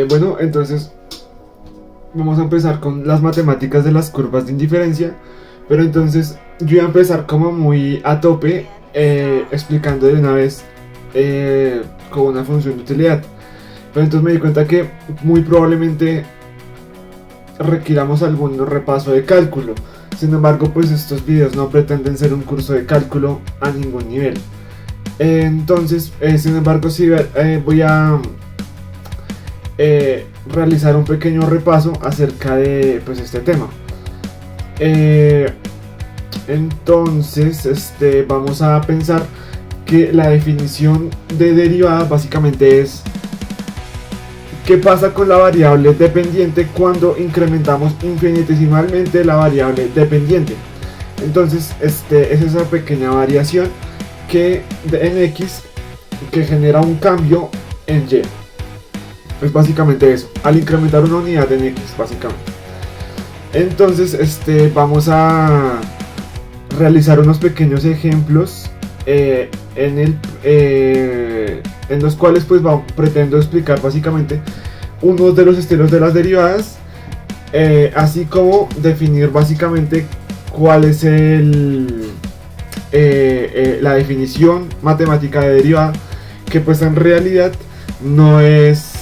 Bueno, entonces vamos a empezar con las matemáticas de las curvas de indiferencia. Pero entonces yo iba a empezar como muy a tope, explicando de una vez con una función de utilidad. Pero entonces me di cuenta que muy probablemente requiramos algún repaso de cálculo. Sin embargo, pues estos videos no pretenden ser un curso de cálculo a ningún nivel. Entonces, sin embargo, sí voy a realizar un pequeño repaso acerca de pues este tema. Entonces, vamos a pensar que la definición de derivada básicamente es qué pasa con la variable dependiente cuando incrementamos infinitesimalmente la variable dependiente. Entonces, es esa pequeña variación que en X que genera un cambio en Y. Es básicamente eso, al incrementar una unidad en X, básicamente. Entonces, vamos a realizar unos pequeños ejemplos en los cuales pues pretendo explicar básicamente uno de los estilos de las derivadas, así como definir básicamente cuál es la definición matemática de derivada, que pues en realidad no es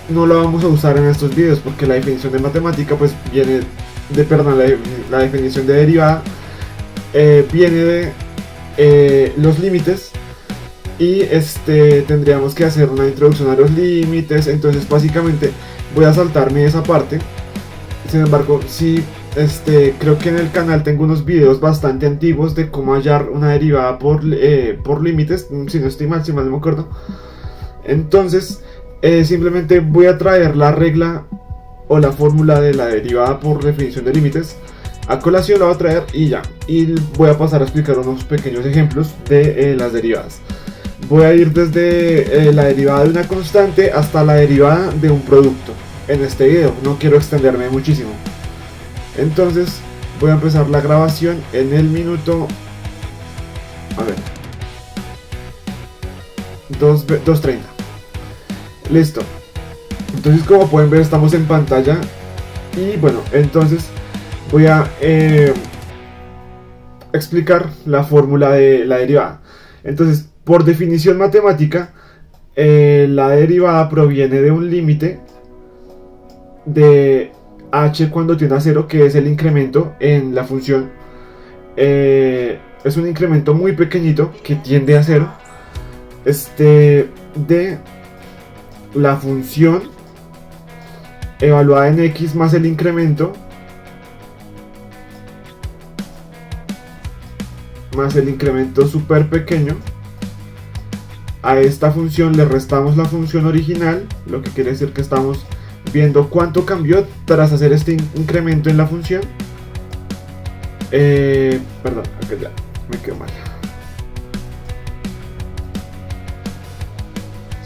no lo vamos a usar en estos videos, porque la definición de matemática pues viene de, perdón, la definición de derivada viene de los límites, y tendríamos que hacer una introducción a los límites. Entonces básicamente voy a saltarme esa parte. Sin embargo, sí, creo que en el canal tengo unos videos bastante antiguos de cómo hallar una derivada por límites, si no estoy mal, si mal no me acuerdo. Entonces simplemente voy a traer la regla o la fórmula de la derivada por definición de límites a colación, la voy a traer y ya. Y voy a pasar a explicar unos pequeños ejemplos de las derivadas. Voy a ir desde la derivada de una constante hasta la derivada de un producto en este video. No quiero extenderme muchísimo. Entonces voy a empezar la grabación en el minuto, a ver, 2:30. Listo. Entonces, como pueden ver, estamos en pantalla. Y bueno, entonces voy a explicar la fórmula de la derivada. Entonces, por definición matemática, la derivada proviene de un límite de h cuando tiende a 0, que es el incremento en la función. Es un incremento muy pequeñito que tiende a 0, de la función evaluada en x más el incremento súper pequeño. A esta función le restamos la función original, lo que quiere decir que estamos viendo cuánto cambió tras hacer este incremento en la función. Perdón, acá ya me quedo mal.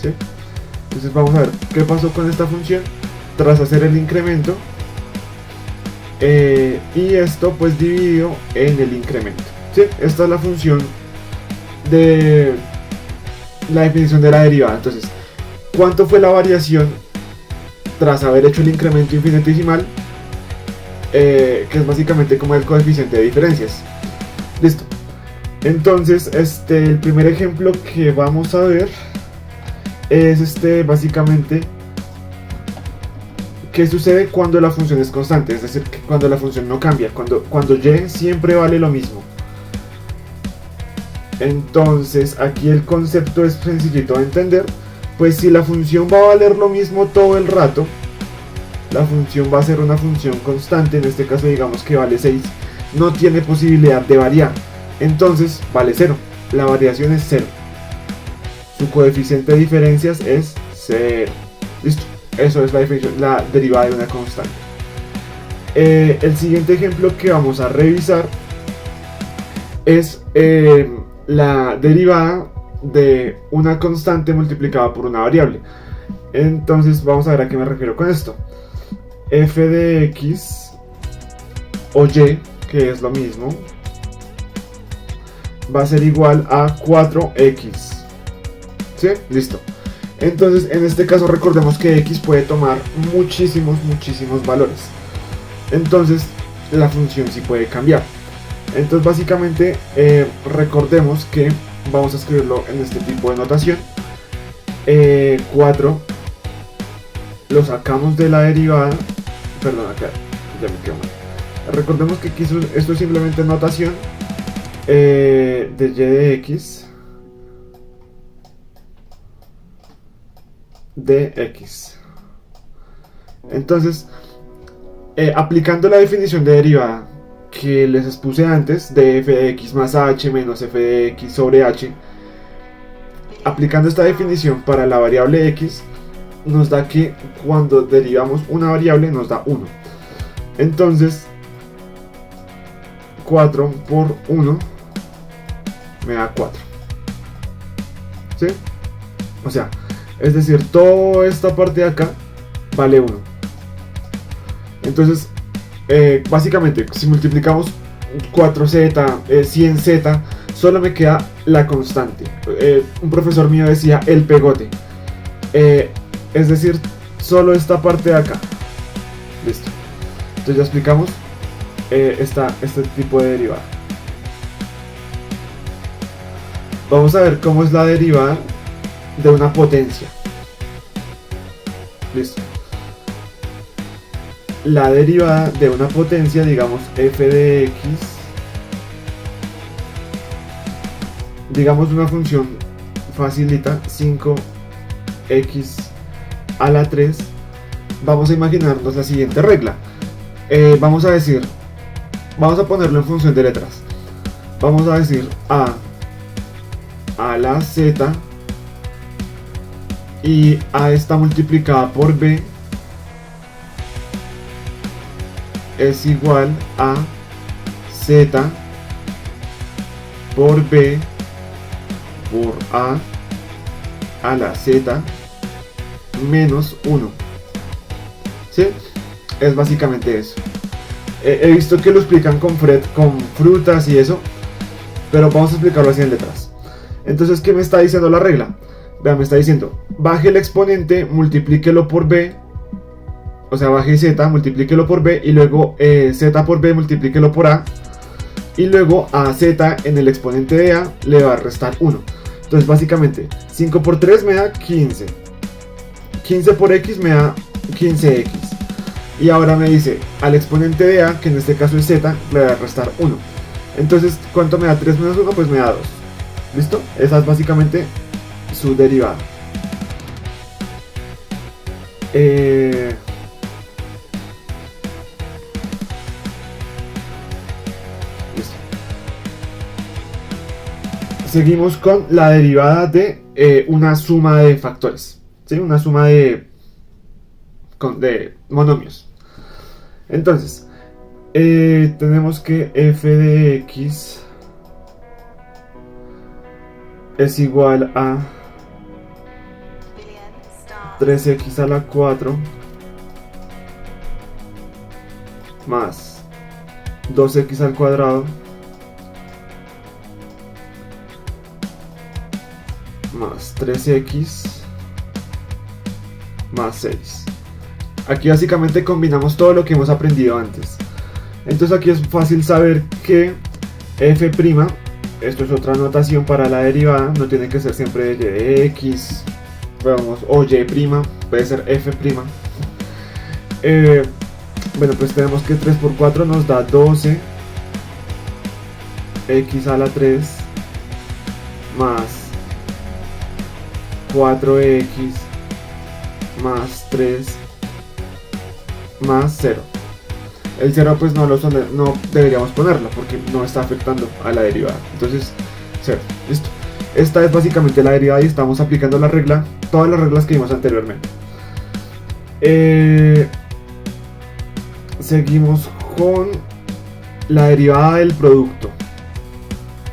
¿Sí? Entonces vamos a ver qué pasó con esta función tras hacer el incremento, y esto pues dividido en el incremento. ¿Sí? Esta es la función de la definición de la derivada. Entonces, ¿cuánto fue la variación tras haber hecho el incremento infinitesimal? Que es básicamente como el coeficiente de diferencias. Listo. Entonces, el primer ejemplo que vamos a ver es básicamente qué sucede cuando la función es constante, es decir, que cuando la función no cambia, cuando y siempre vale lo mismo. Entonces aquí el concepto es sencillito de entender. Pues si la función va a valer lo mismo todo el rato, la función va a ser una función constante. En este caso digamos que vale 6, no tiene posibilidad de variar, entonces vale 0, la variación es 0, su coeficiente de diferencias es 0. Listo, eso es la definición, la derivada de una constante. El siguiente ejemplo que vamos a revisar es la derivada de una constante multiplicada por una variable. Entonces vamos a ver a qué me refiero con esto. F de x o y, que es lo mismo, va a ser igual a 4x. ¿Sí? Listo. Entonces en este caso recordemos que x puede tomar muchísimos valores. Entonces la función sí puede cambiar. Entonces básicamente recordemos que vamos a escribirlo en este tipo de notación. 4 lo sacamos de la derivada, perdón, acá ya me quedo mal. Recordemos que aquí esto es simplemente notación de y de x de x. Entonces aplicando la definición de derivada que les expuse antes de f de x más h menos f de x sobre h, aplicando esta definición para la variable x, nos da que cuando derivamos una variable nos da 1. Entonces 4 por 1 me da 4. ¿Sí? O sea, es decir, toda esta parte de acá vale 1. Entonces básicamente si multiplicamos 4z, 100z, solo me queda la constante. Un profesor mío decía el pegote. Es decir, solo esta parte de acá. Listo. Entonces ya explicamos este tipo de derivada. Vamos a ver cómo es la derivada de una potencia. Listo. La derivada de una potencia, digamos f de x, digamos una función facilita, 5x a la 3, vamos a imaginarnos la siguiente regla. Vamos a ponerlo en función de letras. Vamos a decir a la z, y a está multiplicada por b es igual a z por b por a la z menos 1. ¿Sí? Es básicamente eso. He visto que lo explican con frutas y eso, pero vamos a explicarlo así en letras. Entonces, ¿qué me está diciendo la regla? Vean, me está diciendo, baje el exponente, multiplíquelo por b, o sea, baje z, multiplíquelo por b, y luego z por b, multiplíquelo por a, y luego a z en el exponente de a le va a restar 1. Entonces básicamente 5 por 3 me da 15, 15 por x me da 15x, y ahora me dice al exponente de a, que en este caso es z, le va a restar 1. Entonces, ¿cuánto me da 3 menos 1? Pues me da 2. ¿Listo? Esa es básicamente su derivada. Listo. Seguimos con la derivada de una suma de factores, ¿sí? Una suma de monomios. Entonces tenemos que f de x es igual a 3x a la 4 más 2x al cuadrado más 3x más 6. Aquí básicamente combinamos todo lo que hemos aprendido antes. Entonces aquí es fácil saber que f', esto es otra notación para la derivada, no tiene que ser siempre y de x, vamos, o y', puede ser f'. Bueno, pues tenemos que 3 por 4 nos da 12 x a la 3 más 4x más 3 más 0. El 0 pues no deberíamos ponerlo porque no está afectando a la derivada. Entonces 0, listo. Esta es básicamente la derivada y estamos aplicando la regla, todas las reglas que vimos anteriormente. Seguimos con la derivada del producto.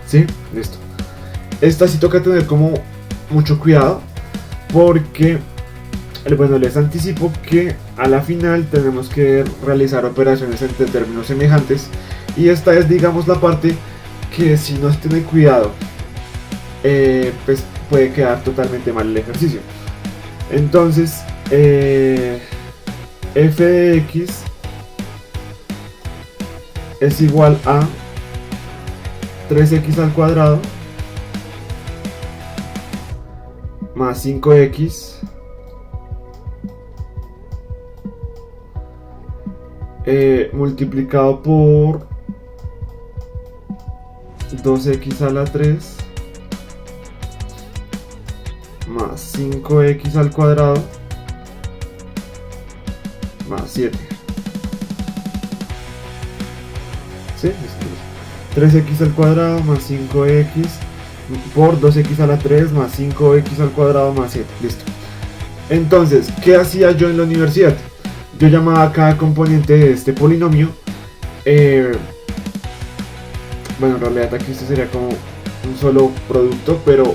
¿Sí? Listo. Esta sí toca tener como mucho cuidado porque, bueno, les anticipo que a la final tenemos que realizar operaciones entre términos semejantes, y esta es, digamos, la parte que si no se tiene cuidado pues puede quedar totalmente mal el ejercicio. Entonces, f de x es igual a 3x al cuadrado más 5x multiplicado por 2x a la 3 más 5x al cuadrado más 7. ¿Sí? 3x al cuadrado más 5x por 2x a la 3 más 5x al cuadrado más 7. Listo. Entonces, ¿qué hacía yo en la universidad? Yo llamaba a cada componente de este polinomio. Bueno, en realidad aquí esto sería como un solo producto, pero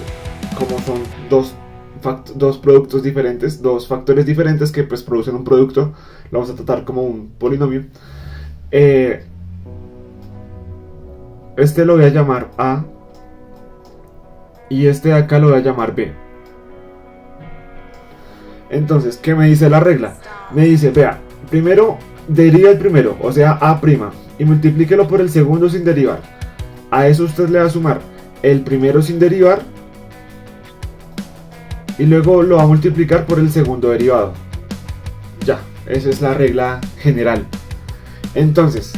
como son dos productos diferentes, dos factores diferentes que pues producen un producto, lo vamos a tratar como un polinomio. Este lo voy a llamar A y este de acá lo voy a llamar B. Entonces, ¿qué me dice la regla? Me dice, vea, primero deriva el primero, o sea A', y multiplíquelo por el segundo sin derivar. A eso usted le va a sumar el primero sin derivar y luego lo va a multiplicar por el segundo derivado. Ya, esa es la regla general. Entonces,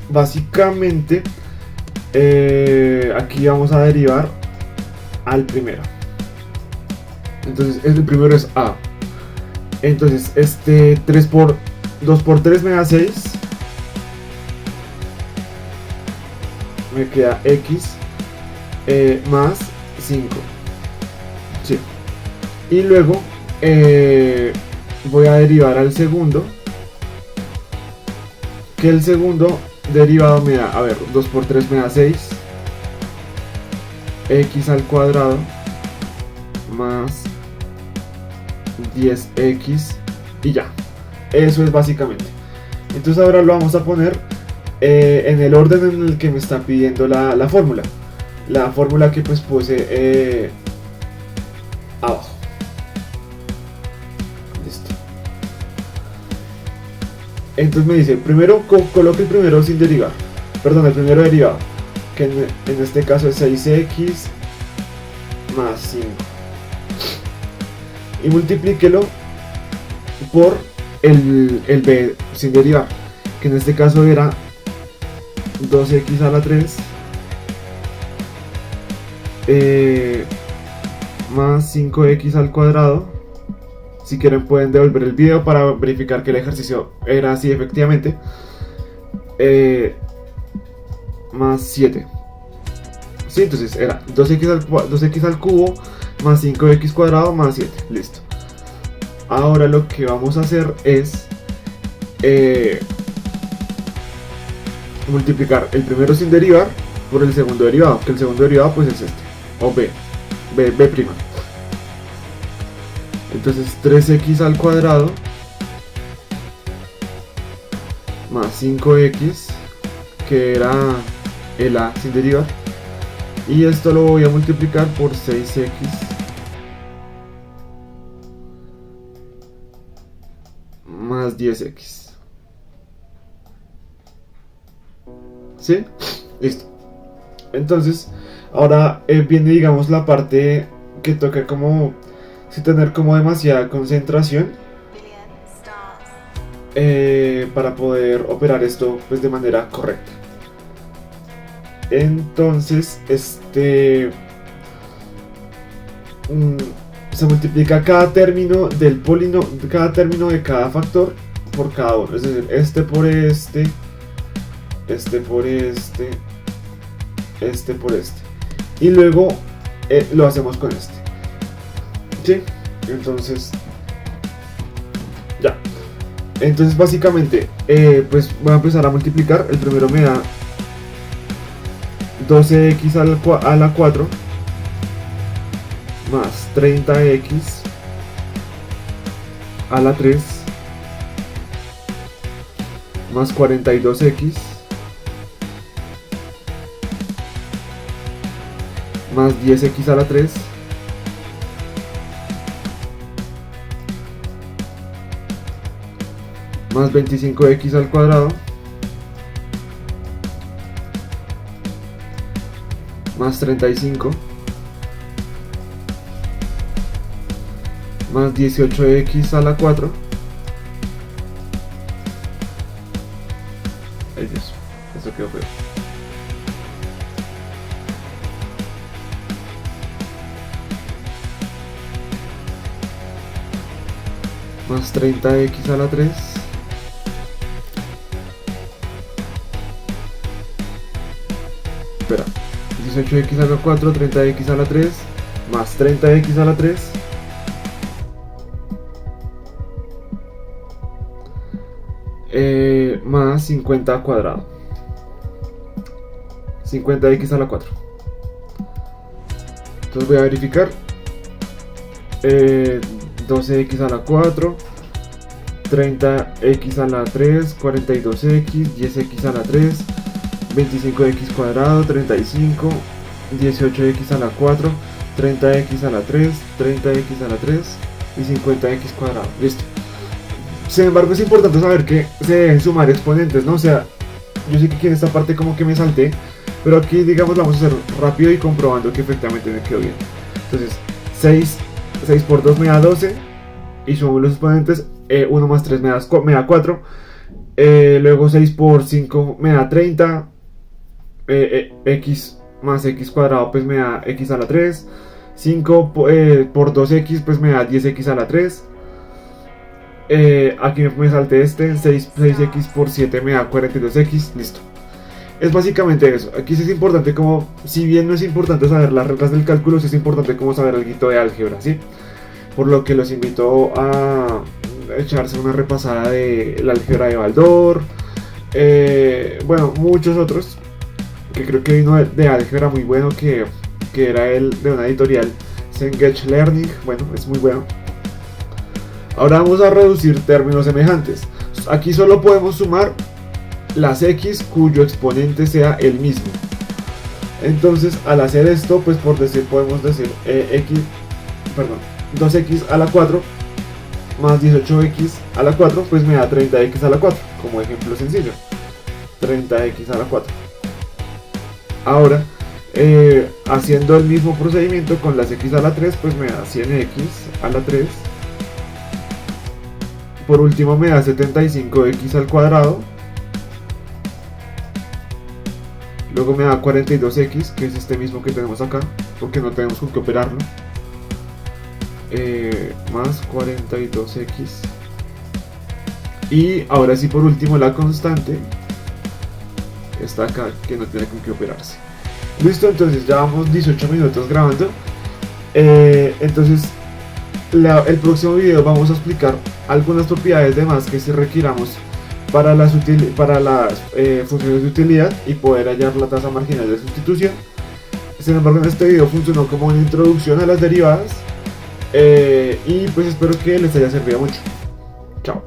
básicamente aquí vamos a derivar al primero. Entonces el primero es A. Entonces 2 por 3 me da 6. Me queda X más 5. Sí. Y luego voy a derivar al segundo. Que el segundo derivado me da, 2 por 3 me da 6. X al cuadrado más 10x y ya. Eso es básicamente. Entonces ahora lo vamos a poner en el orden en el que me está pidiendo la fórmula. La fórmula que pues puse abajo. Listo. Entonces me dice, primero coloque el primero sin derivar. Perdón, el primero derivado. Que en este caso es 6x más 5. Y multiplíquelo por el b sin derivar, que en este caso era 2x a la 3 más 5x al cuadrado. Si quieren pueden devolver el video para verificar que el ejercicio era así efectivamente, más 7. Sí, entonces era 2x al cubo más 5x cuadrado más 7. Listo. Ahora lo que vamos a hacer es multiplicar el primero sin derivar por el segundo derivado, que el segundo derivado pues es este, o b'. Entonces 3x al cuadrado más 5x, que era el a sin derivar, y esto lo voy a multiplicar por 6x más 10x. ¿Sí? Listo. Entonces, ahora viene, digamos, la parte que toca como si tener como demasiada concentración para poder operar esto pues de manera correcta. Entonces, se multiplica cada término del polinomio, cada término de cada factor por cada uno, es decir, este por este, este por este, este por este, y luego lo hacemos con este. ¿Sí? Entonces ya. Entonces básicamente pues voy a empezar a multiplicar. El primero me da 12x a la 4 más 30x a la 3 más 42x más 10x a la 3 más 25x al cuadrado más 35 más 18x a la 4. Ay Dios, eso quedó feo. Más 30x a la 3 espera, 18x a la 4, 30x a la 3 más 30x a la 3 más 50 al cuadrado, 50x a la 4. Entonces voy a verificar. 12x a la 4, 30x a la 3, 42x, 10x a la 3, 25x cuadrado, 35, 18x a la 4, 30x a la 3, 30x a la 3 y 50x cuadrado. Listo. Sin embargo, es importante saber que se deben sumar exponentes, ¿no? O sea, yo sé que aquí en esta parte como que me salté, pero aquí, digamos, lo vamos a hacer rápido y comprobando que efectivamente me quedó bien. Entonces, 6 por 2 me da 12 y sumo los exponentes. 1 más 3 me da 4. Luego 6 por 5 me da 30. X más x cuadrado pues me da x a la 3. 5 por 2x pues me da 10x a la 3. Aquí me salté este. 6x por 7 me da 42x. Listo. Es básicamente eso. Aquí sí es importante, como si bien no es importante saber las reglas del cálculo, sí es importante como saber algo de álgebra, ¿sí? Por lo que los invito a echarse una repasada de la álgebra de Baldor, bueno, muchos otros, que creo que vino de álgebra muy bueno, que era el de una editorial, Cengage Learning, bueno, es muy bueno. Ahora vamos a reducir términos semejantes. Aquí solo podemos sumar las x cuyo exponente sea el mismo. Entonces, al hacer esto, pues por decir, podemos decir 2x a la 4 más 18x a la 4, pues me da 30x a la 4, como ejemplo sencillo. 30x a la 4. Ahora, haciendo el mismo procedimiento con las x a la 3, pues me da 100x a la 3. Por último me da 75x al cuadrado. Luego me da 42x, que es este mismo que tenemos acá, porque no tenemos con qué operarlo. Más 42x. Y ahora sí, por último, la constante está acá, que no tiene con qué operarse. Listo, entonces ya vamos 18 minutos grabando. Entonces, el próximo video vamos a explicar algunas propiedades de más que si requiramos para las funciones de utilidad y poder hallar la tasa marginal de sustitución. Sin embargo, en este video funcionó como una introducción a las derivadas, y pues espero que les haya servido mucho. Chao.